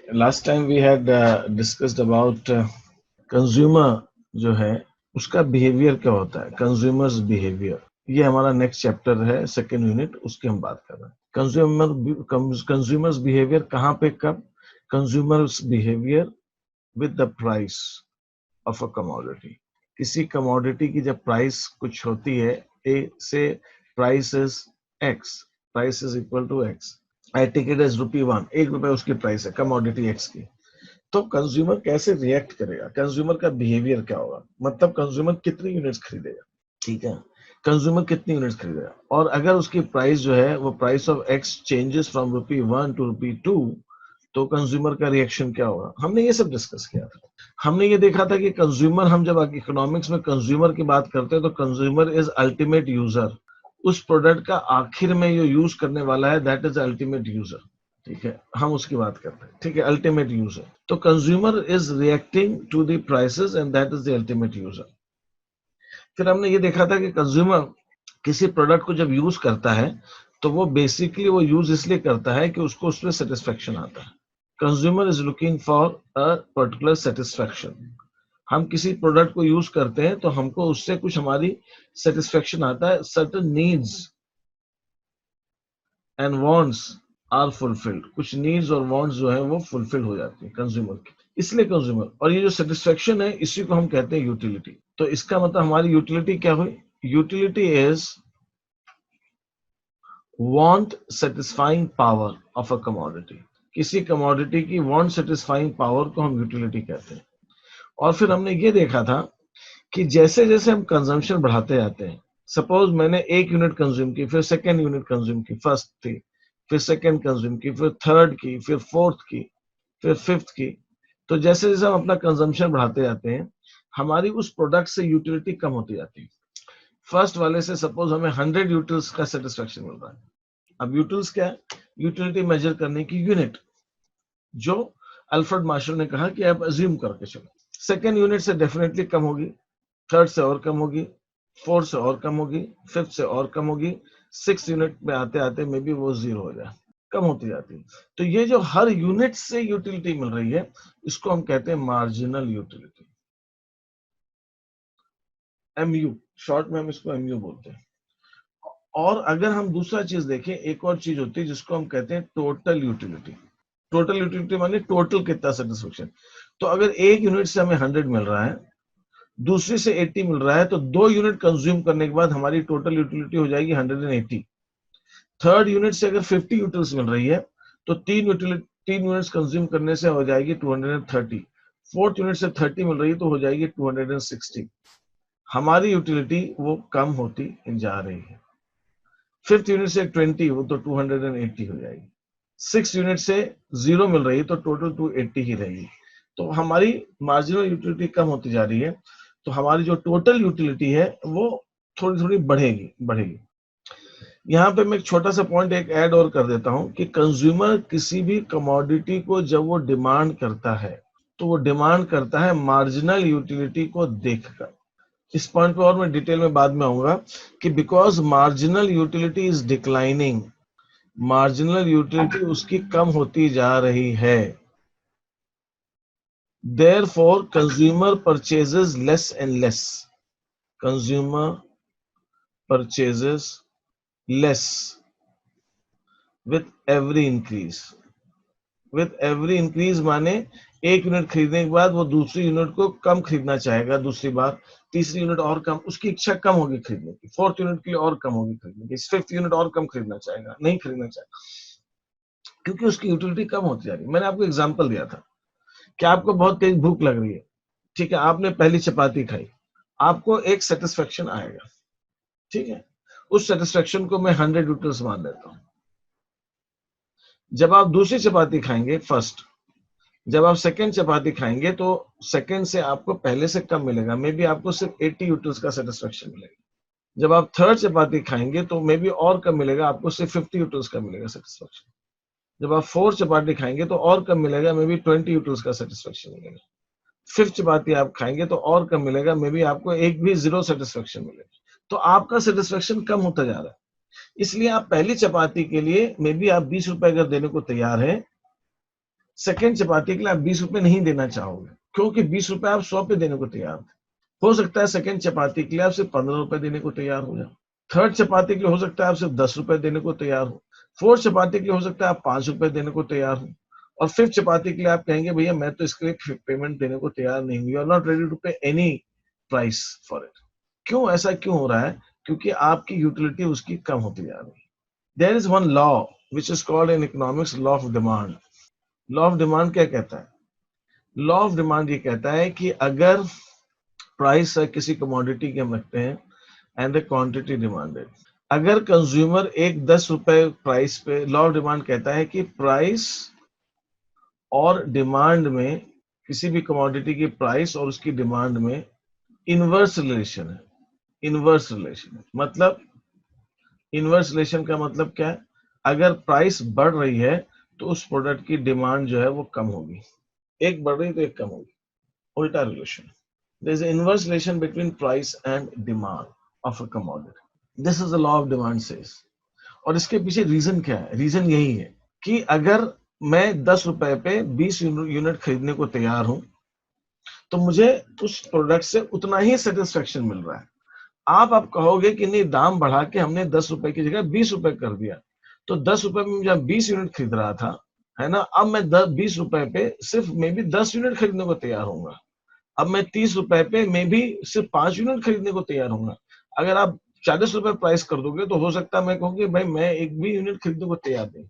Last time we had discussed about consumer जो है उसका बिहेवियर क्या होता है, कंज्यूमर्स बिहेवियर। ये हमारा नेक्स्ट चैप्टर है, सेकेंड यूनिट, उसकी हम बात कर रहे हैं। कंज्यूमर्स बिहेवियर कहाँ पे, कब? Consumers behaviour with the price of a commodity. किसी कमोडिटी की जब प्राइस कुछ होती है, ए से price is X, price is equal to X, I ticket is ₹1, ₹1 उसकी प्राइस है कमोडिटी एक्स की। तो कंज्यूमर कैसे रिएक्ट करेगा, कंज्यूमर का बिहेवियर क्या होगा, मतलब कंज्यूमर कितनी यूनिट्स खरीदेगा, ठीक है, कंज्यूमर कितनी यूनिट्स खरीदेगा। और अगर उसकी प्राइस जो है वो price of X changes from ₹1 to ₹2, तो कंज्यूमर का रिएक्शन क्या होगा। हमने ये सब डिस्कस किया था। हमने ये देखा था कि कंज्यूमर, हम जब इकोनॉमिक्स में कंज्यूमर की बात करते हैं तो कंज्यूमर इज अल्टीमेट यूजर। उस प्रोडक्ट का आखिर में जो यूज करने वाला है, दैट इज अल्टीमेट यूजर, ठीक है, हम उसकी बात करते हैं, ठीक है, अल्टीमेट यूजर। तो consumer is reacting to the prices and that is the ultimate user. फिर हमने ये देखा था कि कंज्यूमर किसी प्रोडक्ट को जब यूज करता है तो वो बेसिकली वो यूज इसलिए करता है कि उसको उसमें सेटिस्फेक्शन आता है। Consumer is looking for a particular satisfaction. हम किसी प्रोडक्ट को यूज करते हैं तो हमको उससे कुछ हमारी सेटिस्फेक्शन आता है, certain needs and wants are fulfilled. कुछ नीड्स और वांट्स जो है वो फुलफिल हो जाती है कंज्यूमर की, इसलिए कंज्यूमर। और ये जो सेटिस्फेक्शन है इसी को हम कहते हैं यूटिलिटी। तो इसका मतलब हमारी यूटिलिटी क्या हुई, utility is want satisfying power of a commodity. किसी कमोडिटी की वांट सेटिस्फाइंग पावर को हम यूटिलिटी कहते हैं। और फिर हमने ये देखा था कि जैसे जैसे हम कंजम्पशन बढ़ाते जाते हैं, सपोज मैंने 1 यूनिट कंज्यूम की, फिर सेकेंड यूनिट कंज्यूम की, फर्स्ट थी, फिर सेकेंड कंज्यूम की, फिर थर्ड की, फिर फोर्थ की, फिर फिफ्थ की। तो जैसे जैसे हम अपना कंजम्पशन बढ़ाते जाते हैं, हमारी उस प्रोडक्ट से यूटिलिटी कम होती जाती है। फर्स्ट वाले से सपोज हमें 100 यूटिल्स का सेटिस्फेक्शन मिल रहा है। अब यूटिल्स क्या है, यूटिलिटी मेजर करने की यूनिट, जो अल्फ्रेड मार्शल ने कहा कि आप अज्यूम करके चलो। सेकेंड यूनिट से डेफिनेटली कम होगी, थर्ड से और कम होगी, फोर्थ से और कम होगी, फिफ्थ से और कम होगी, सिक्स यूनिट में आते आते मे बी वो 0 हो जाए, कम होती जाती है। तो ये जो हर यूनिट से यूटिलिटी मिल रही है, इसको हम कहते हैं मार्जिनल यूटिलिटी, एमयू, शॉर्ट में हम इसको एमयू बोलते हैं। और अगर हम दूसरा चीज देखें, एक और चीज होती है जिसको हम कहते हैं टोटल यूटिलिटी। टोटल यूटिलिटी माने टोटल कितना सेटिस्फेक्शन। तो अगर 1 यूनिट से हमें 100 मिल रहा है, दूसरी से 80 मिल रहा है, तो 2 यूनिट कंज्यूम करने के बाद हमारी टोटल यूटिलिटी हो जाएगी 180। थर्ड यूनिट से अगर 50 यूटिल्स मिल रही है, तो 3 यूनिट्स कंज्यूम करने से हो जाएगी 230। फोर्थ यूनिट से 30 मिल रही है तो हो जाएगी 260। हमारी यूटिलिटी वो कम होती जा रही है। फिफ्थ यूनिट से 20, वो तो 280 हो जाएगी। सिक्स यूनिट से 0 मिल रही है तो टोटल 280 ही रहेगी। तो हमारी मार्जिनल यूटिलिटी कम होती जा रही है, तो हमारी जो टोटल यूटिलिटी है वो थोड़ी थोड़ी बढ़ेगी बढ़ेगी। यहाँ पे मैं एक छोटा सा पॉइंट एक ऐड और कर देता हूँ कि कंज्यूमर किसी भी कमोडिटी को जब वो डिमांड करता है, तो वो डिमांड करता है मार्जिनल यूटिलिटी को देखकर। इस पॉइंट पे और मैं डिटेल में बाद में आऊंगा कि because marginal utility is declining, marginal utility उसकी कम होती जा रही है, therefore consumer purchases less and less, consumer purchases less with every increase. With every increase माने 1 यूनिट खरीदने के बाद वो दूसरी यूनिट को कम खरीदना चाहेगा, दूसरी बार, तीसरी यूनिट और कम, उसकी इच्छा कम होगी खरीदने की, फोर्थ यूनिट के लिए और कम होगी खरीदने की, फिफ्थ यूनिट और कम खरीदना चाहेगा, नहीं खरीदना चाहेगा, क्योंकि उसकी यूटिलिटी कम होती जा रही है। मैंने आपको एग्जांपल दिया था कि आपको बहुत तेज भूख लग रही है, ठीक है, आपने पहली चपाती खाई, आपको एक सेटिस्फेक्शन आएगा, ठीक है, उस सेटिस्फेक्शन को मैं 100 यूटिल्स मान लेता हूँ। जब आप दूसरी चपाती खाएंगे, फर्स्ट, जब आप सेकेंड चपाती खाएंगे तो सेकेंड से आपको पहले से कम मिलेगा, मे बी आपको सिर्फ 80 यूटिल्स का सेटिस्फेक्शन मिलेगा। जब आप थर्ड चपाती खाएंगे तो मे बी और कम मिलेगा, आपको सिर्फ 50 यूटिल्स का मिलेगा सेटिस्फेक्शन। जब आप फोर्थ चपाती खाएंगे तो और कम मिलेगा, मे बी 20 यूटिल्स का सेटिस्फेक्शन मिलेगा। फिफ्थ चपाती आप खाएंगे तो और कम मिलेगा, मे बी आपको एक भी 0 सेटिस्फेक्शन मिलेगा। तो आपका सेटिस्फेक्शन कम होता जा रहा है। इसलिए आप पहली चपाती के लिए मे बी आप ₹20 अगर देने को तैयार है, सेकंड चपाती के लिए आप 20 रुपए नहीं देना चाहोगे, क्योंकि 20 रुपए आप 100 पे देने को तैयार थे। हो सकता है सेकंड चपाती के लिए आप सिर्फ 15 रुपए देने को तैयार हो जाओ। थर्ड चपाती के लिए हो सकता है आप सिर्फ 10 रुपए देने को तैयार हो। फोर्थ चपाती के लिए हो सकता है आप 5 रुपए देने को तैयार हो। और फिफ्थ चपाती के लिए आप कहेंगे भैया मैं तो इसके लिए पेमेंट देने को तैयार नहीं हूँ, you are not ready to pay any price for it. क्यों ऐसा क्यों हो रहा है? क्योंकि आपकी यूटिलिटी उसकी कम होती जा रही है। There is one law which is called in economics law of demand. Law of demand क्या कहता है? लॉ ऑफ डिमांड ये कहता है कि अगर प्राइस किसी कमोडिटी के हम रखते हैं एंड द क्वांटिटी डिमांडेड, अगर कंज्यूमर एक 10 रुपए प्राइस पे, लॉ ऑफ डिमांड कहता है कि प्राइस और डिमांड में, किसी भी कमोडिटी की प्राइस और उसकी डिमांड में इनवर्स रिलेशन है। इनवर्स रिलेशन मतलब, इनवर्स रिलेशन का मतलब क्या है? अगर प्राइस बढ़ रही है तो उस प्रोडक्ट की डिमांड जो है वो कम होगी, एक बढ़ रही तो एक कम होगी, उल्टा रिलेशन। There is an inverse relation between price and demand of a commodity. This is the law of demand says. और इसके पीछे रीजन क्या है? रीजन यही है कि अगर मैं 10 रुपए पे 20 यूनिट खरीदने को तैयार हूं तो मुझे उस प्रोडक्ट से उतना ही सेटिस्फेक्शन मिल रहा है। आप कहोगे कि नहीं, दाम बढ़ा के हमने 10 रुपए की जगह 20 रुपए कर दिया, तो 10 रुपए में जब 20 यूनिट खरीद रहा था, है ना, अब मैं 20 रुपए पे सिर्फ मे बी 10 यूनिट खरीदने को तैयार होऊंगा। अब मैं 30 रुपए पे मे भी सिर्फ 5 यूनिट खरीदने को तैयार होऊंगा। अगर आप 40 रुपए प्राइस कर दोगे तो हो सकता है मैं कहूँ कि भाई मैं एक भी यूनिट खरीदने को तैयार नहीं।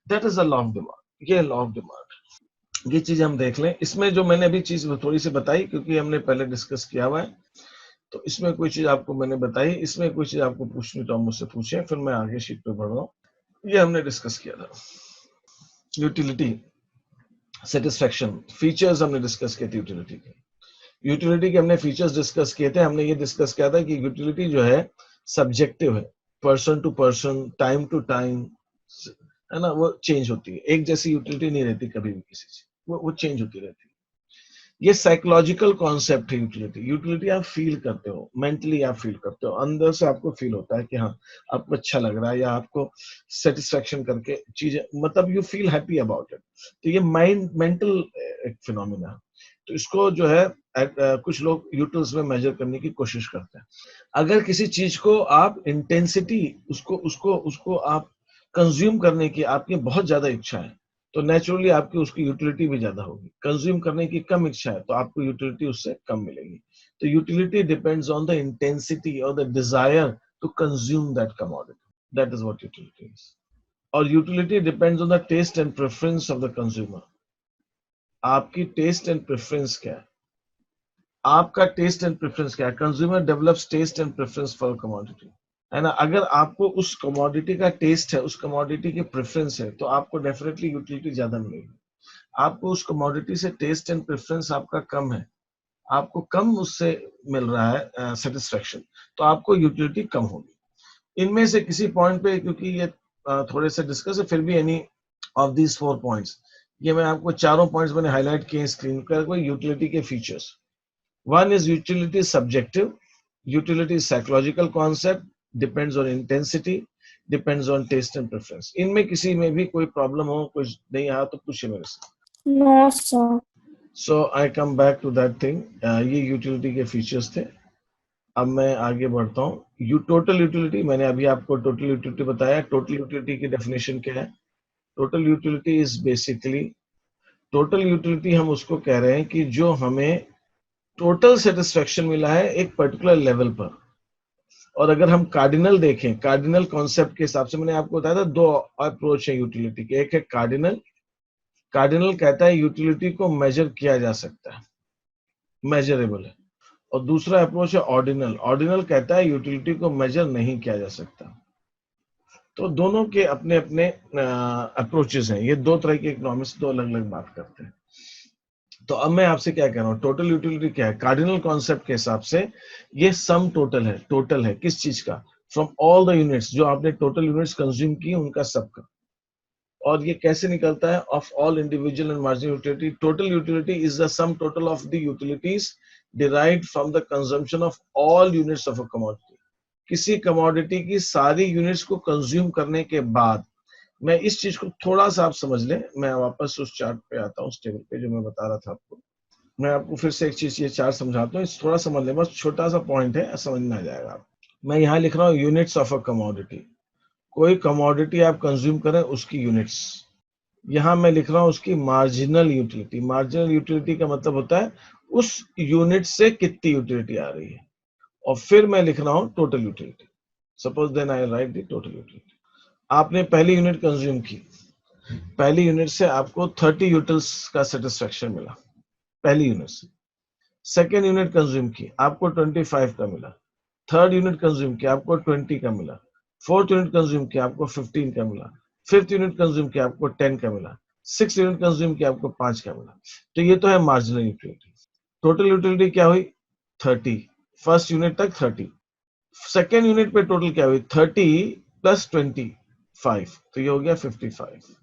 That is the law of demand. ये लॉ ऑफ डिमांड, ये चीज हम देख लें। इसमें जो मैंने अभी चीज थोड़ी सी बताई, क्योंकि हमने पहले डिस्कस किया हुआ है, तो इसमें कोई चीज आपको मैंने बताई, इसमें कोई चीज आपको पूछनी तो आप मुझसे पूछे, फिर मैं आगे शीट पे बढ़ रहा हूँ। ये हमने डिस्कस किया था। यूटिलिटी, सेटिस्फेक्शन, फीचर्स हमने डिस्कस किए थे यूटिलिटी के। यूटिलिटी के हमने फीचर्स डिस्कस किए थे। हमने ये डिस्कस किया था कि यूटिलिटी जो है सब्जेक्टिव है, person to person, time to time, है ना, वो चेंज होती है। एक जैसी यूटिलिटी नहीं रहती कभी भी किसी चीज, वो चेंज होती रहती है। ये साइकोलॉजिकल कॉन्सेप्ट है यूटिलिटी। यूटिलिटी आप फील करते हो, मेंटली आप फील करते हो, अंदर से आपको फील होता है कि हाँ आपको अच्छा लग रहा है या आपको सेटिस्फेक्शन करके चीजें, मतलब you feel happy about it. तो ये माइंड मेंटल एक फिनोमिना है। तो इसको जो है कुछ लोग यूटिल्स में मेजर करने की कोशिश करते हैं। अगर किसी चीज को आप इंटेंसिटी, उसको उसको उसको आप कंज्यूम करने की आपकी बहुत ज्यादा इच्छा है, तो नेचुरली आपकी उसकी यूटिलिटी भी ज्यादा होगी। कंज्यूम करने की कम इच्छा है तो आपको यूटिलिटी उससे कम मिलेगी। तो utility depends on the intensity और the desire to consume that commodity. That is what utility is. और utility depends on the taste and preference of the consumer. आपकी टेस्ट एंड प्रेफरेंस क्या है? आपका टेस्ट एंड प्रेफरेंस क्या है? Consumer develops taste and preference for commodity, है ना। अगर आपको उस कमोडिटी का टेस्ट है, उस कमोडिटी की प्रेफरेंस है, तो आपको डेफिनेटली यूटिलिटी ज्यादा मिलेगी। आपको उस कमोडिटी से टेस्ट एंड प्रेफरेंस आपका कम है, आपको कम उससे मिल रहा है सेटिस्फेक्शन, तो आपको यूटिलिटी कम होगी। इनमें से किसी पॉइंट पे, क्योंकि ये थोड़े से डिस्कस है, फिर भी एनी ऑफ दीज 4 पॉइंट्स, ये मैं आपको चारों पॉइंट्स मैंने हाईलाइट किए स्क्रीन पर। कोई यूटिलिटी के features, one is utility is subjective, utility is psychological concept, depends on intensity, depends on taste and preference. इनमें किसी में भी कोई प्रॉब्लम हो, कुछ नहीं आया तो पूछिए मेरे से। No, sir. So I come back to that thing. ये यूटिलिटी के फीचर्स थे। अब मैं आगे बढ़ता हूँ। टोटल यूटिलिटी, मैंने अभी आपको टोटल यूटिलिटी बताया। टोटल यूटिलिटी की डेफिनेशन क्या है? Total utility is basically, total utility हम उसको कह रहे हैं कि जो हमें टोटल सेटिस्फेक्शन मिला है एक पर्टिकुलर लेवल पर। और अगर हम कार्डिनल देखें, कार्डिनल कॉन्सेप्ट के हिसाब से, मैंने आपको बताया था 2 अप्रोच है यूटिलिटी के। एक है कार्डिनल, कार्डिनल कहता है यूटिलिटी को मेजर किया जा सकता है, मेजरेबल है। और दूसरा अप्रोच है ऑर्डिनल, ऑर्डिनल कहता है यूटिलिटी को मेजर नहीं किया जा सकता। तो दोनों के अपने अपने अप्रोचेस हैं। ये 2 तरह के इकोनॉमिक्स 2 अलग अलग बात करते हैं। तो अब मैं आपसे क्या कह रहा हूँ, टोटल यूटिलिटी क्या है? कार्डिनल कॉन्सेप्ट के हिसाब से ये सम टोटल है। टोटल है किस चीज का? फ्रॉम ऑल द यूनिट्स, जो आपने टोटल यूनिट्स कंज्यूम की उनका सबका। और ये कैसे निकलता है? Of all individual and marginal utility. Total utility is the sum total of the utilities derived from the consumption of all units of a commodity. किसी कमोडिटी की सारी यूनिट्स को कंज्यूम करने के बाद मैं इस चीज को थोड़ा सा आप समझ लें, मैं वापस उस चार्ट पे आता हूँ, उस टेबल पे जो मैं बता रहा था आपको। मैं आपको फिर से एक चीज ये चार्ट समझाता हूँ, थोड़ा समझ लें, बस छोटा सा पॉइंट है, समझ में आ जाएगा आप। मैं यहाँ लिख रहा हूँ यूनिट्स ऑफ अ कमोडिटी। कोई कमोडिटी आप कंज्यूम करें उसकी यूनिट्स, यहाँ मैं लिख रहा हूँ उसकी मार्जिनल यूटिलिटी। मार्जिनल यूटिलिटी का मतलब होता है उस यूनिट से कितनी यूटिलिटी आ रही है, और फिर मैं लिख रहा हूँ total utility. Suppose then I write the total utility. आपने पहली यूनिट कंज्यूम की, पहली यूनिट से आपको 30 यूटिल्स का सेटिस्फेक्शन मिला, पहली यूनिट से। सेकेंड यूनिट कंज्यूम की, आपको 25 का मिला। थर्ड यूनिट कंज्यूम किया, आपको 20 का मिला। फोर्थ यूनिट कंज्यूम किया, आपको 15 का मिला। फिफ्थ यूनिट कंज्यूम किया, आपको 10 का मिला। सिक्स यूनिट कंज्यूम किया, आपको 5 का मिला। तो ये तो है मार्जिनल यूटिलिटी। टोटल यूटिलिटी क्या हुई? 30। फर्स्ट यूनिट तक 30। सेकेंड यूनिट पे टोटल क्या हुई? 30 प्लस 25, तो ये हो गया 55।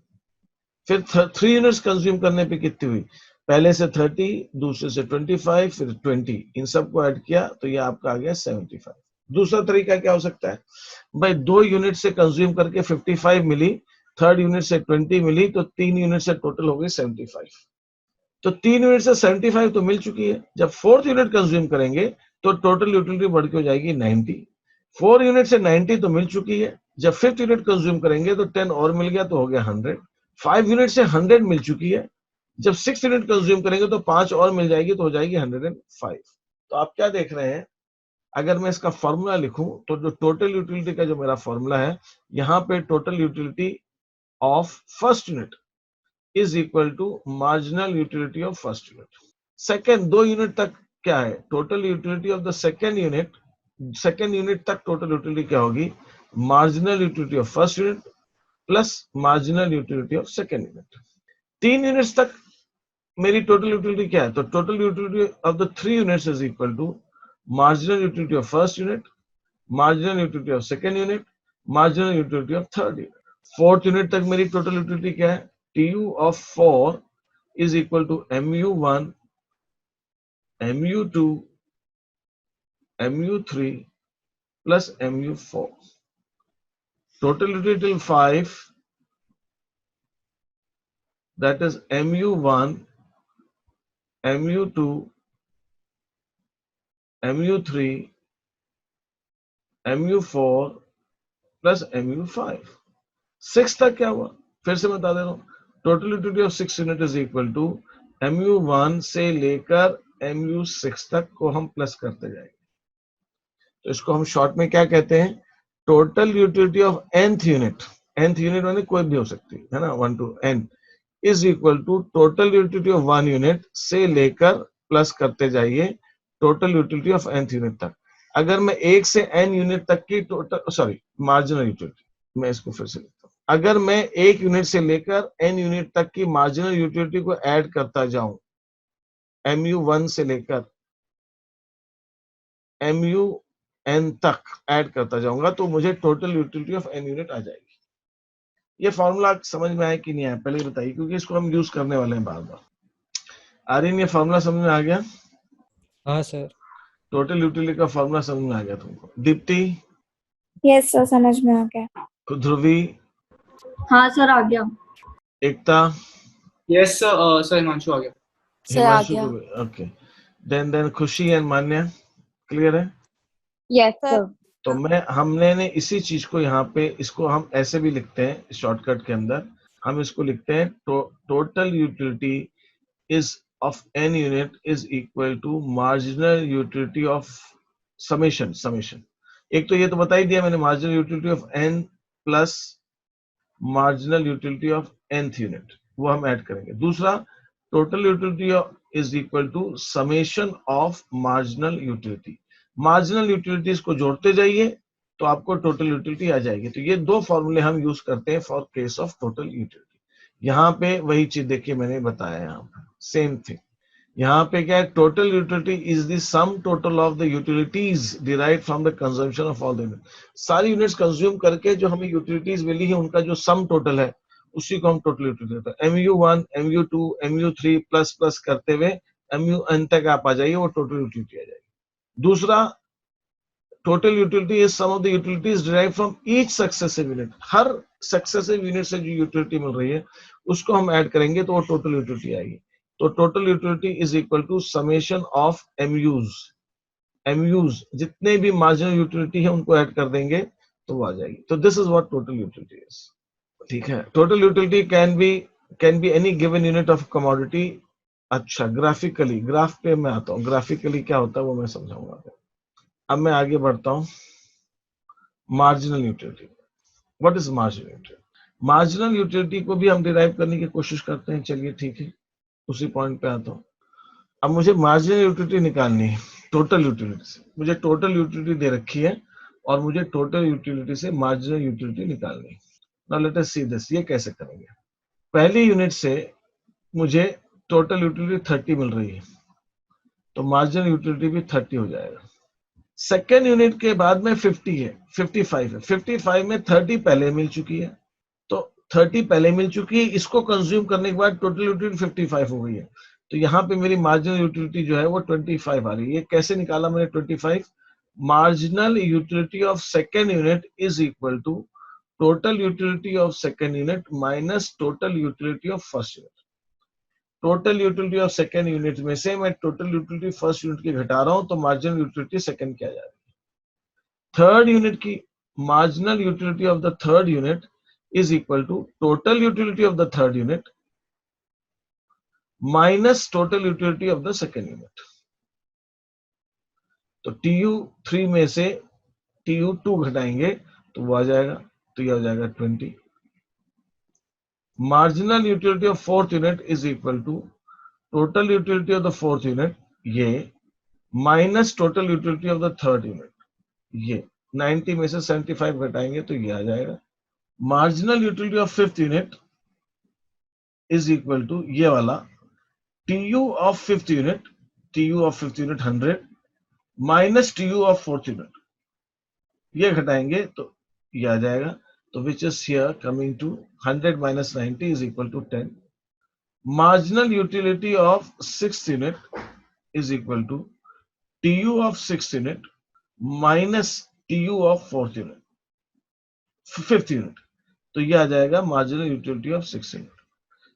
फिर 3 यूनिट्स कंज्यूम करने पे कितनी हुई? पहले से 30, दूसरे से 25, फिर 20, इन सबको ऐड किया तो ये आपका आ गया 75। दूसरा तरीका क्या हो सकता है? भाई 2 यूनिट से कंज्यूम करके 55 मिली, थर्ड यूनिट से 20 मिली, तो 3 यूनिट से टोटल हो गई 75। तो 3 यूनिट से 75 तो मिल चुकी है। जब फोर्थ यूनिट कंज्यूम करेंगे तो टोटल यूटिलिटी बढ़ के हो जाएगी 90। 4 यूनिट से 90 तो मिल चुकी है। जब फिफ्थ यूनिट कंज्यूम करेंगे तो 10 और मिल गया, तो हो गया 100। 5 यूनिट से 100 मिल चुकी है। जब 6 यूनिट कंज्यूम करेंगे तो 5 और मिल जाएगी, तो हो जाएगी 105। तो आप क्या देख रहे हैं, अगर मैं इसका फॉर्मूला लिखूं तो जो टोटल यूटिलिटी का जो मेरा फॉर्मूला है, यहाँ पे total utility of first unit is equal to marginal utility of first unit. Second 2 unit तक क्या है? Total utility of the second unit. Second unit तक टोटल यूटिलिटी क्या होगी? Marginal utility of first unit plus marginal utility of second unit. 3 units तक मेरी total utility क्या है? तो total utility of the 3 units is equal to marginal utility of first unit, marginal utility of second unit, marginal utility of third unit. Fourth unit तक मेरी total utility क्या है? TU of 4 is equal to MU1, MU2, MU3 plus MU4. Total utility till 5, that is MU1, MU2, MU3, MU4 plus MU5. 6 तक क्या हुआ? फिर से बता दे रहा हूँ, total utility of 6 unit is equal to MU1 से लेकर MU6 तक को हम प्लस करते जाएंगे। तो इसको हम शॉर्ट में क्या कहते हैं? Total utility of nth unit. nth unit माने कोई भी हो सकती है ना, 1 to n is equal to total utility of 1 unit से लेकर प्लस करते जाइए total utility of nth unit तक। अगर मैं 1 से n यूनिट तक की टोटल मार्जिनल यूटिलिटी, मैं इसको फिर से लिखता हूँ, अगर मैं 1 यूनिट से लेकर n यूनिट तक की मार्जिनल यूटिलिटी को ऐड करता जाऊं, MU1 से लेकर MUn तक ऐड करता जाऊंगा, तो मुझे total utility of n unit आ जाएगी। ये फॉर्मूला समझ में आया कि नहीं आया, पहले बताइए, क्योंकि इसको हम यूज करने वाले हैं बार बार। आर्यन, ये फॉर्मूला समझ में आ गया? हाँ सर। टोटल यूटिलिटी का फॉर्मूला समझ में आ गया तुमको? दीप्ति? यस सर, समझ में आ गया। ध्रुवी? हाँ सर, आ गया। एकता? यस सर, हिमांशु आ गया। सर आ गया। ओके, देन खुशी एंड मान्या, क्लियर है? Yes sir. तो हमने इसी चीज को यहाँ पे, इसको हम ऐसे भी लिखते हैं शॉर्टकट के अंदर, हम इसको लिखते हैं total utility is of n unit is equal to marginal utility of summation. एक तो ये तो बता ही दिया मैंने, marginal utility of n plus marginal utility of nth unit, वो हम ऐड करेंगे। दूसरा, total utility is equal to summation of marginal utility. Marginal utilities को जोड़ते जाइए तो आपको टोटल यूटिलिटी आ जाएगी। तो ये 2 फॉर्मूले हम यूज करते हैं for case of total utility. यहाँ पे वही चीज देखिए मैंने बताया, यहाँ पे सेम थिंग। यहाँ पे क्या है? Total utility is the sum total of the utilities derived from the consumption of all the unit. सारी यूनिट्स कंज्यूम करके जो हमें यूटिलिटीज मिली है उनका जो सम टोटल है, उसी को हम टोटल यूटिलिटी कहते हैं। MU1, MU2, MU3 plus plus करते हुए MUn तक आप आ जाइए, वो टोटल यूटिलिटी आ जाएगी। दूसरा, total utility is sum of the utilities derive from each successive unit. हर सक्सेसिव यूनिट से जो यूटिलिटी मिल रही है उसको हम ऐड करेंगे तो वो टोटल यूटिलिटी आएगी। तो total utility is equal to summation of MUs जितने भी मार्जिनल यूटिलिटी है उनको ऐड कर देंगे तो वो आ जाएगी। तो this is what total utility is. ठीक है, total utility can be any given unit of commodity. अच्छा, ग्राफिकली, ग्राफ पे मैं आता हूँ, ग्राफिकली क्या होता है वो मैं समझाऊंगा। अब मैं आगे बढ़ता हूँ। Marginal utility, what is marginal utility? Marginal utility को भी हम डिराइव करने की कोशिश करते हैं। चलिए ठीक है, उसी पॉइंट पे आता हूँ। अब मुझे मार्जिनल यूटिलिटी निकालनी है टोटल यूटिलिटी से। मुझे टोटल यूटिलिटी दे रखी है और मुझे टोटल यूटिलिटी से मार्जिनल यूटिलिटी निकालनी है। Now let us see this. ये कैसे करेंगे? पहली यूनिट से मुझे टोटल यूटिलिटी 30 मिल रही है तो मार्जिनल यूटिलिटी भी 30 हो जाएगा। सेकेंड यूनिट के बाद में 50 है, 55 है। 55 में 30 पहले मिल चुकी है तो 30 पहले मिल चुकी है, इसको कंज्यूम करने के बाद टोटल यूटिलिटी 55 हो गई है। तो यहाँ पे मेरी मार्जिनल यूटिलिटी जो है वो 25 आ रही है। ये कैसे निकाला मैंने 25? Marginal utility of second unit is equal to total utility of second unit minus total utility of first unit. Total utility of second unit में से मैं टोटल यूटिलिटी फर्स्ट यूनिट की घटा रहा हूं तो मार्जिनल यूटिलिटी सेकेंड की आ जा रही है। थर्ड यूनिट की marginal utility of the third unit is equal to total utility of the third unit minus total utility of the second unit. तो TU3 में से TU2 घटाएंगे तो वो आ जाएगा, तो ये हो जाएगा 20। Marginal utility of fourth unit is equal to total utility of the fourth unit ये minus total utility of the third unit ये। 90 में से 75 घटाएंगे तो ये आ जाएगा। Marginal utility of fifth unit is equal to ये वाला TU of fifth unit, TU of fifth unit 100 minus TU of fourth unit, ये घटाएंगे तो ये आ जाएगा। तो which is here coming to 100 minus 90 is equal to 10। Marginal utility of sixth unit is equal to TU of sixth unit minus TU of fourth unit, fifth unit। तो ये आ जाएगा marginal utility of sixth unit।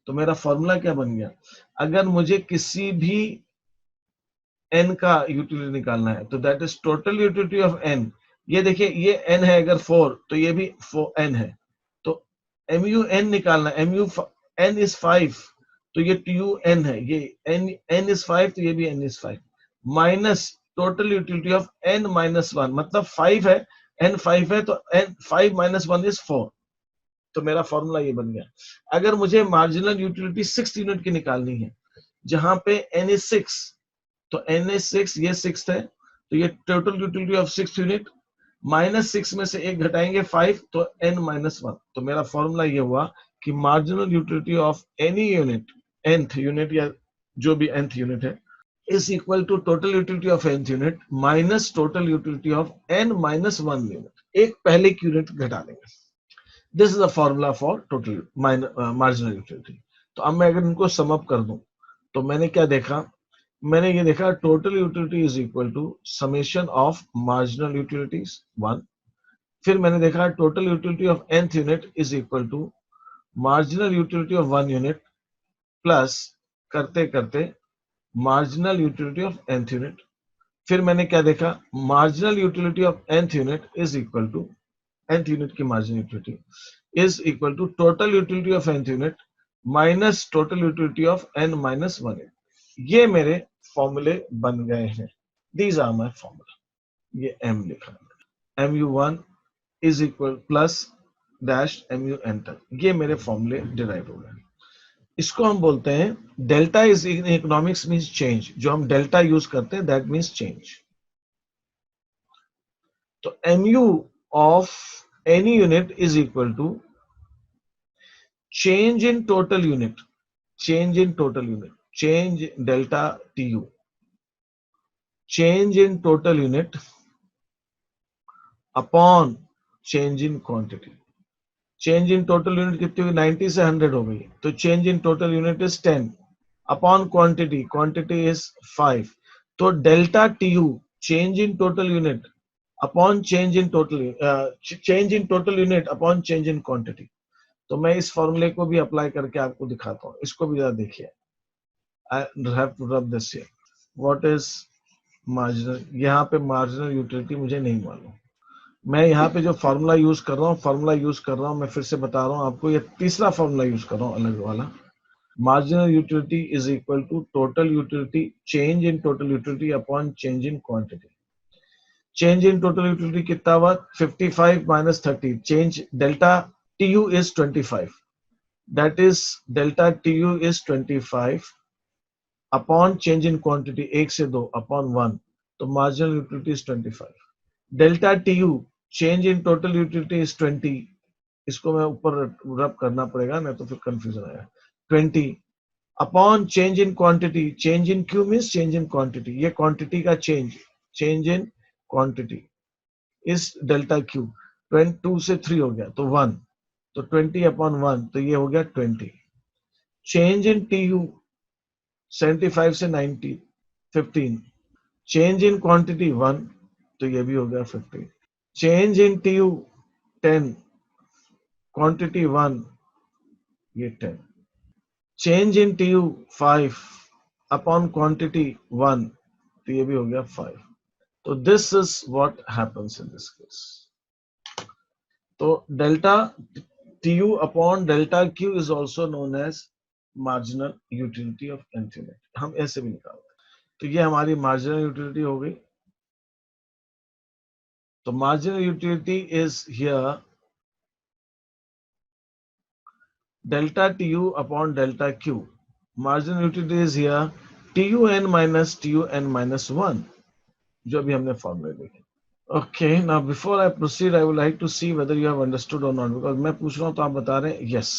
तो मेरा formula क्या बन गया? अगर मुझे किसी भी n का यूटिलिटी निकालना है तो that is total utility of n। ये देखिए, ये n है अगर 4 तो ये भी 4n है। तो mu n निकालना, mu n is 5 तो ये TUN है, ये n is 5 तो ये भी n is 5 minus total utility of n minus 1, मतलब 5 है, n 5 है तो n 5 माइनस 1 is 4। तो मेरा फॉर्मूला ये बन गया। अगर मुझे मार्जिनल यूटिलिटी 6 यूनिट की निकालनी है जहां पे n is 6 तो n is 6, ये 6 है तो ये total utility of 6 unit minus 6 में से एक घटाएंगे 5 तो n माइनस 1। तो मेरा फॉर्मूला ये हुआ कि marginal utility of any unit, nth unit या जो भी nth यूनिट है, is equal to total utility of nth unit minus total utility of n minus 1 unit. एक पहले की यूनिट घटा देंगे। This is the formula for total marginal utility. तो अब मैं अगर इनको सम अप कर दूं तो मैंने क्या देखा? मैंने ये देखा total utility is equal to summation of marginal utilities 1। फिर मैंने देखा total utility of nth unit is equal to marginal utility of 1 unit plus करते करते marginal utility of nth unit. फिर मैंने क्या देखा? Marginal utility of nth unit is equal to nth unit की marginal utility is equal to total utility of nth unit minus total utility of n minus 1। ये मेरे फॉर्मूले बन गए हैं। These are my formula. ये m लिखा है, mu1 is equal plus dash mun तक, ये मेरे फॉर्मूले डिराइव हो गए। इसको हम बोलते हैं delta is in economics means change. जो हम डेल्टा यूज करते हैं दैट मींस चेंज। तो mu of any unit is equal to change in total unit, change in total unit, change delta TU, change in total unit upon change in quantity. Change in total unit कितनी हुई? 90 से 100 हो गई तो change in total unit is 10 upon quantity, quantity is 5। तो delta TU change in total unit upon change in total unit upon change in quantity. तो मैं इस फॉर्मूले को भी अप्लाई करके आपको दिखाता हूँ, इसको भी जरा देखिए। I have to rub this here. What is marginal, यहाँ पे मार्जिनल यूटिलिटी मुझे नहीं मालूम। मैं यहाँ पे जो फॉर्मूला यूज कर रहा हूँ, मैं फिर से बता रहा हूँ आपको, ये तीसरा फॉर्मूला यूज कर रहा हूँ अलग वाला। Marginal utility is equal to total utility change in total utility upon change in quantity. Change in total utility कितना हुआ? 55 minus 30। Change delta TU is 25, that is delta TU is 25 upon change in quantity 1 से 2 upon 1, तो marginal utility is 25। Delta TU change in total utility is 20, इसको मैं ऊपर रब करना पड़ेगा नहीं तो फिर कंफ्यूजन आएगा। 20 upon change in quantity, change in Q means change in quantity, ये क्वांटिटी का चेंज इन क्वांटिटी इस डेल्टा Q। 2 से 3 हो गया तो 1, तो 20 अपॉन 1, तो ये हो गया 20। चेंज इन TU 75 से 90 15। चेंज इन क्वांटिटी 1, तो ये भी हो गया 15। चेंज इन TU 10, क्वांटिटी 1, ये 10। Change in TU 5 upon quantity 1, तो ये भी हो गया 5। तो this is what happens in this case. तो delta TU upon delta Q is also known as marginal utility of nth unit, हम ऐसे भी निकालते हैं। तो ये हमारी मार्जिनल यूटिलिटी हो गई। तो marginal utility is here delta TU upon delta Q। Marginal utility is here TUN minus TUN minus 1, जो अभी हमने फॉर्मूले देखे। Okay, now before I proceed, I would like to see whether you have understood or not, because मैं पूछ रहा हूँ तो आप बता रहे हैं yes।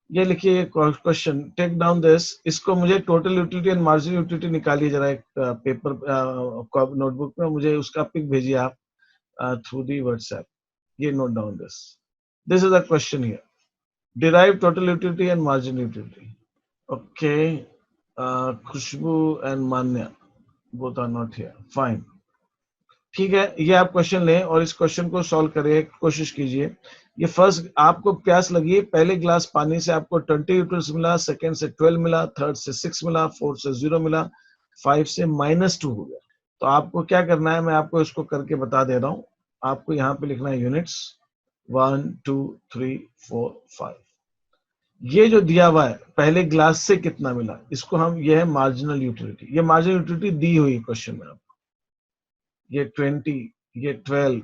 ये लिखिए क्वेश्चन, टेक डाउन दिस, इसको मुझे total utility and marginal utility निकालिए जरा एक पेपर नोटबुक में, मुझे उसका पिक भेजिए आप थ्रू दी व्हाट्सएप। ये note down this is a question here, derive total utility and marginal utility. Okay, Khushboo and Manya both are not here, fine. ठीक है, ये आप क्वेश्चन लें और इस क्वेश्चन को सॉल्व करिए, कोशिश कीजिए। ये फर्स्ट आपको प्यास लगी, पहले ग्लास पानी से आपको 20 यूटिल्स मिला, सेकंड से 12 मिला, थर्ड से 6 मिला, फोर्थ से 0 मिला, 5 से -2 हो गया। तो आपको क्या करना है, मैं आपको इसको करके बता दे रहा हूं। आपको यहाँ पे लिखना है यूनिट्स 1 2 3 4 5। ये जो दिया हुआ है पहले ग्लास से कितना मिला, इसको हम, ये है मार्जिनल यूटिलिटी। ये मार्जिनल यूटिलिटी दी हुई क्वेश्चन में आपको, ये 20, ये 12,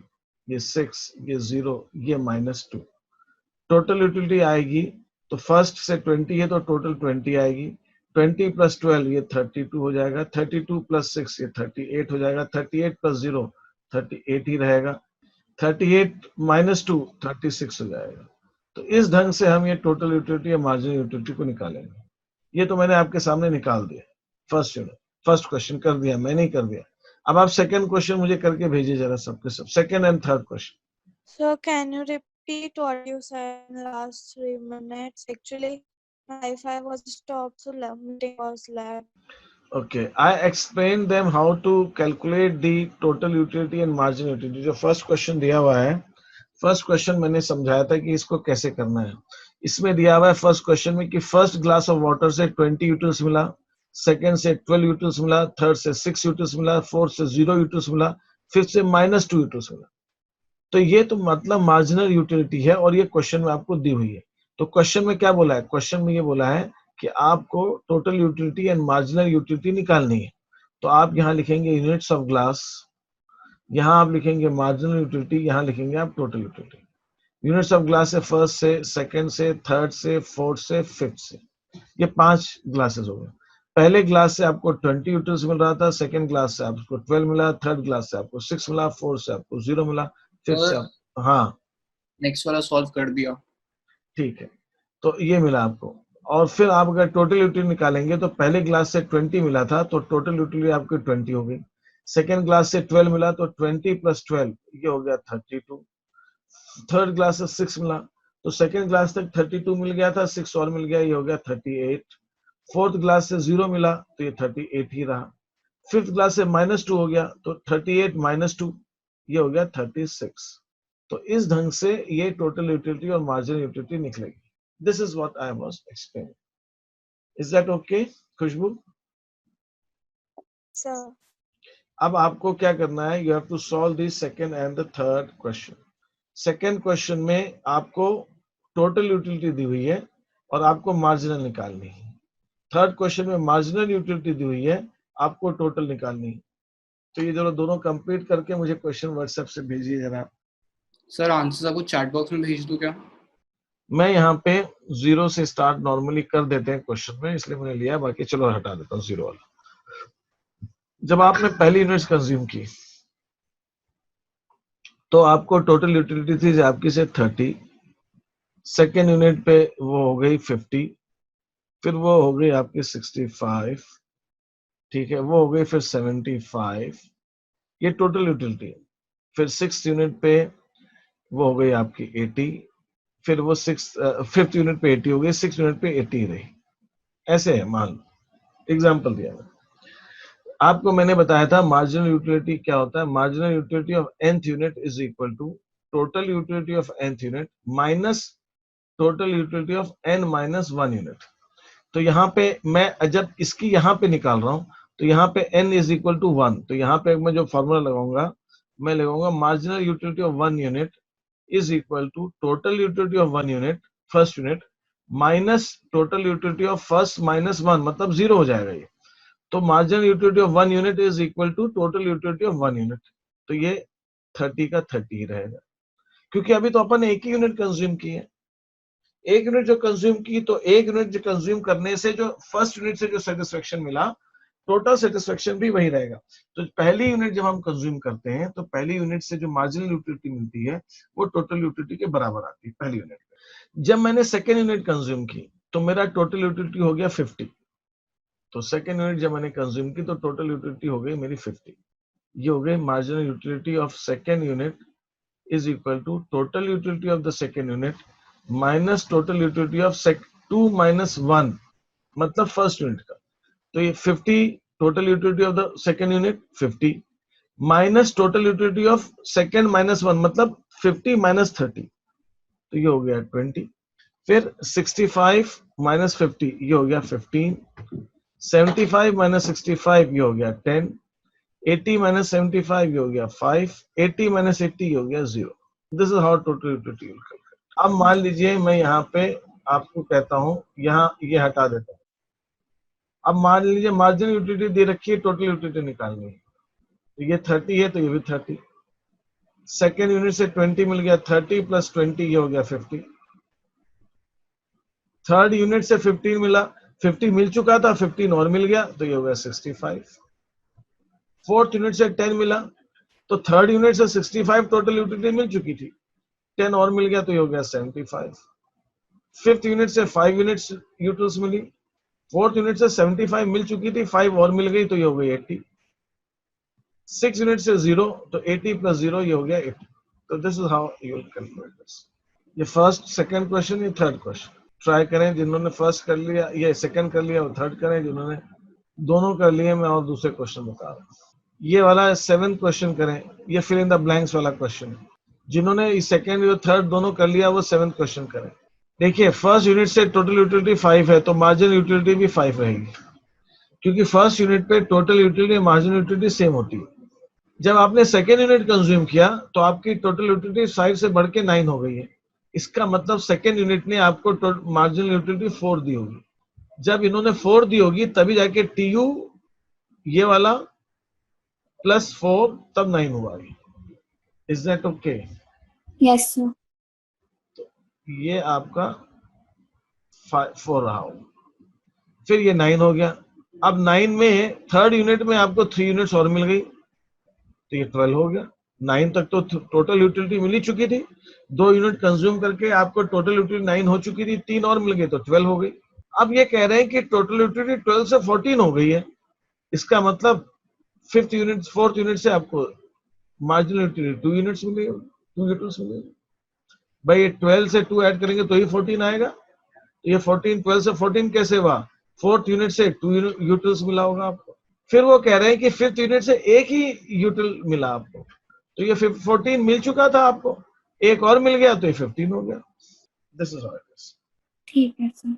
ये 6, ये 0, ये -2। टोटल यूटिलिटी आएगी तो फर्स्ट से 20 है तो टोटल 20 आएगी। 20 प्लस 12 ये 32 हो जाएगा, 32 प्लस 6 ये 38 हो जाएगा, 38 प्लस 0 38 ही रहेगा, 38 -2 36 हो जाएगा। तो इस ढंग से हम ये टोटल यूटिलिटी या मार्जिनल यूटिलिटी को निकालेंगे। ये तो मैंने आपके सामने निकाल दिया, फर्स्ट क्वेश्चन कर दिया, मैंने ही कर दिया। अब आप सेकंड क्वेश्चन मुझे करके भेजिए जरा सबके सब, second and third question. So can you repeat what you said in the last 3 minutes? Actually, my Wi-Fi was stopped, so meeting was lag. Okay, I explained them how to calculate the total utility and marginal utility। जो first question दिया हुआ है, first question मैंने समझाया था कि इसको कैसे करना है। इसमें दिया हुआ है फर्स्ट क्वेश्चन में कि फर्स्ट ग्लास ऑफ वाटर से 20 यूटिल्स मिला, सेकंड से 12 यूटिल्स मिला, थर्ड से 6 यूटिल्स मिला, फोर्थ से 0 यूटिल्स मिला, फिफ्थ से -2 यूटिल्स मिला। तो ये तो मतलब मार्जिनल यूटिलिटी है और ये क्वेश्चन में आपको दी हुई है। तो क्वेश्चन में क्या बोला है, क्वेश्चन में ये बोला है कि आपको total utility and marginal utility निकालनी है। तो आप यहाँ लिखेंगे यूनिट्स ऑफ ग्लास, यहाँ आप लिखेंगे मार्जिनल यूटिलिटी, यहाँ लिखेंगे आप total utility. Units of glass से फर्स्ट से, सेकंड से, थर्ड से, फोर्थ से, फिफ्थ से, ये 5 ग्लासेस हो गए। पहले ग्लास से आपको 20 यूटिल्स मिल रहा था, सेकंड ग्लास से आपको 12 मिला, थर्ड ग्लास से आपको 6 मिला, फोर्थ से आपको 0 मिला, फिफ्थ से हाँ नेक्स्ट वाला सॉल्व कर दिया। ठीक है, तो ये मिला आपको। और फिर आप अगर टोटल यूटिलिटी निकालेंगे तो पहले ग्लास से 20 मिला था तो टोटल यूटिलिटी आपकी 20 हो गई। सेकंड ग्लास से 12 मिला तो 20 प्लस 12 ये हो गया 32। थर्ड ग्लास से 6 मिला तो सेकंड ग्लास तक 32 मिल गया था, 6 और मिल गया, ये हो गया 38। फोर्थ ग्लास से 0 मिला तो ये 38 ही रहा। फिफ्थ क्लास से -2 हो गया तो 38 -2 ये हो गया 36। तो इस ढंग से ये टोटल यूटिलिटी और मार्जिनल यूटिलिटी निकलेगी। This is what I was explaining. Is that okay Khushboo? sir. अब आपको क्या करना है, you have to solve the second and the third question. Second question में आपको टोटल यूटिलिटी दी हुई है और आपको मार्जिनल निकालनी है। थर्ड क्वेश्चन में मार्जिनल यूटिलिटी दी हुई है, आपको टोटल निकालनी है। तो ये जरा दोनों कंप्लीट करके मुझे क्वेश्चन व्हाट्सएप से भेजिए जरा। सर आंसर्स आपको चैट बॉक्स में भेज दूं क्या? मैं यहाँ पे 0 से स्टार्ट नॉर्मली कर देते हैं क्वेश्चन में, इसलिए मैंने लिया, बाकी चलो हटा देता हूँ 0 वाला। जब आपने पहली यूनिट्स कंज्यूम की तो आपको टोटल यूटिलिटी थी आपकी से 30, सेकेंड यूनिट पे वो हो गई 50, फिर वो हो गई आपकी 65, ठीक है, वो हो गई फिर 75, ये टोटल यूटिलिटी है। फिर सिक्स यूनिट पे वो हो गई आपकी 80, फिर वो फिफ्थ यूनिट पे 80 हो गई, सिक्स यूनिट पे 80 रही। ऐसे है, मान एग्जाम्पल दिया मैंने आपको। मैंने बताया था मार्जिनल यूटिलिटी क्या होता है। Marginal utility of nth unit is equal to total utility of nth unit minus total utility of n minus 1 unit. तो यहाँ पे मैं जब इसकी यहाँ पे निकाल रहा हूँ तो यहाँ पे n इज इक्वल टू 1, तो यहाँ पे मैं जो फॉर्मूला लगाऊंगा, मैं लगाऊंगा marginal utility of 1 unit is equal to total utility of 1 unit first unit minus total utility of first minus 1, मतलब 0 हो जाएगा ये। तो marginal utility of 1 unit is equal to total utility of 1 unit. तो ये 30 का 30 रहेगा, क्योंकि अभी तो अपन एक ही यूनिट कंज्यूम की है। एक यूनिट जो कंज्यूम की, तो एक यूनिट जो कंज्यूम करने से जो फर्स्ट यूनिट से जो सेटिस्फेक्शन मिला, टोटल सेटिस्फेक्शन भी वही रहेगा। तो पहली यूनिट जब हम कंज्यूम करते हैं तो पहली यूनिट से जो मार्जिनल यूटिलिटी मिलती है वो टोटल यूटिलिटी के बराबर आती है पहली यूनिट। जब मैंने सेकेंड यूनिट कंज्यूम की तो मेरा टोटल यूटिलिटी हो गया 50। तो सेकेंड यूनिट जब मैंने कंज्यूम की तो टोटल यूटिलिटी हो गई मेरी 50। ये हो गई marginal utility of second unit is equal to total utility of the second unit minus total utility of 2 minus 1, मतलब फर्स्ट यूनिट का। तो ये 50 total utility of the second unit 50 minus total utility of second minus 1, मतलब 50 minus 30, तो ये हो गया 20। फिर 65 माइनस 50 ये हो गया 15, 75 माइनस 65 ये हो गया 10, 80 माइनस 75 ये हो गया 5, 80 माइनस 80 ये हो गया 0। This is how total utility will calculate. अब मान लीजिए मैं यहाँ पे आपको कहता हूँ, यहाँ ये हटा देता हूँ। अब मान लीजिए मार्जिनल यूटिलिटी दे रखी है, टोटल यूटिलिटी निकालनी है। तो ये 30 है तो ये भी 30। सेकेंड यूनिट से 20 मिल गया, 30 प्लस 20 ये हो गया 50। थर्ड यूनिट से 15 मिला, 50 मिल चुका था, 15 और मिल गया तो ये हो गया 65। फोर्थ यूनिट से 10 मिला, तो थर्ड यूनिट से 65 टोटल यूटिलिटी मिल चुकी थी, 10 और मिल गया तो ये हो गया 75। फिफ्थ यूनिट से 5 यूनिट्स यूटिल्स मिली, फोर्थ यूनिट से 75 मिल चुकी थी, 5 और मिल गई तो ये हो गई 80। सिक्स यूनिट से 0, तो 80 प्लस 0 ये हो गया 80। तो this is how you will calculate this. ये फर्स्ट सेकंड क्वेश्चन, ये थर्ड क्वेश्चन। ट्राई करें, जिन्होंने फर्स्ट कर लिया, ये सेकंड कर लिया वो थर्ड करें, जिन्होंने दोनों कर लिए मैं और दूसरे क्वेश्चन बता रहा हूँ। ये वाला 7th क्वेश्चन करें, ये फिल इन द ब्लैंक्स वाला क्वेश्चन। जिन्होंने सेकंड और थर्ड दोनों कर लिया वो 7th क्वेश्चन करें। देखिए फर्स्ट यूनिट से टोटल यूटिलिटी 5 है तो मार्जिनल यूटिलिटी भी 5 रहेगी, क्योंकि फर्स्ट यूनिट पे total utility marginal utility same होती है। जब आपने सेकेंड यूनिट कंज्यूम किया तो आपकी टोटल यूटिलिटी 5 से बढ़ के 9 हो गई है। इसका मतलब सेकेंड यूनिट ने आपको मार्जिनल यूटिलिटी 4 दी होगी। जब इन्होंने 4 दी होगी तभी जाके टीयू ये वाला प्लस 4 तब 9 हुआ। Is that okay? Yes, sir. ये आपका 4 रहा हो, फिर ये 9 हो गया। अब 9 में थर्ड यूनिट में आपको 3 यूनिट्स और मिल गई तो ये 12 हो गया। 9 तक तो टोटल यूटिलिटी मिल ही चुकी थी, 2 यूनिट कंज्यूम करके आपको टोटल यूटिलिटी 9 हो चुकी थी, 3 और मिल गए तो 12 हो गई। अब ये कह रहे हैं कि टोटल यूटिलिटी 12 से 14 हो गई है। इसका मतलब फोर्थ यूनिट से आपको मार्जिनल यूटिलिटी 2 यूनिट्स मिलेगी, 2 यूनिट्स मिलेगी। भाई ये 12 से 2 ऐड करेंगे तो ही 14 आएगा। तो ये 14, 12 से 14 कैसे हुआ? फोर्थ यूनिट से 2 यूटिल्स मिला होगा आपको। फिर वो कह रहे हैं कि 5th यूनिट से एक ही यूटिल मिला आपको, तो ये 14 मिल चुका था आपको, एक और मिल गया तो ये 15 हो गया। This is how it is. ठीक है सर।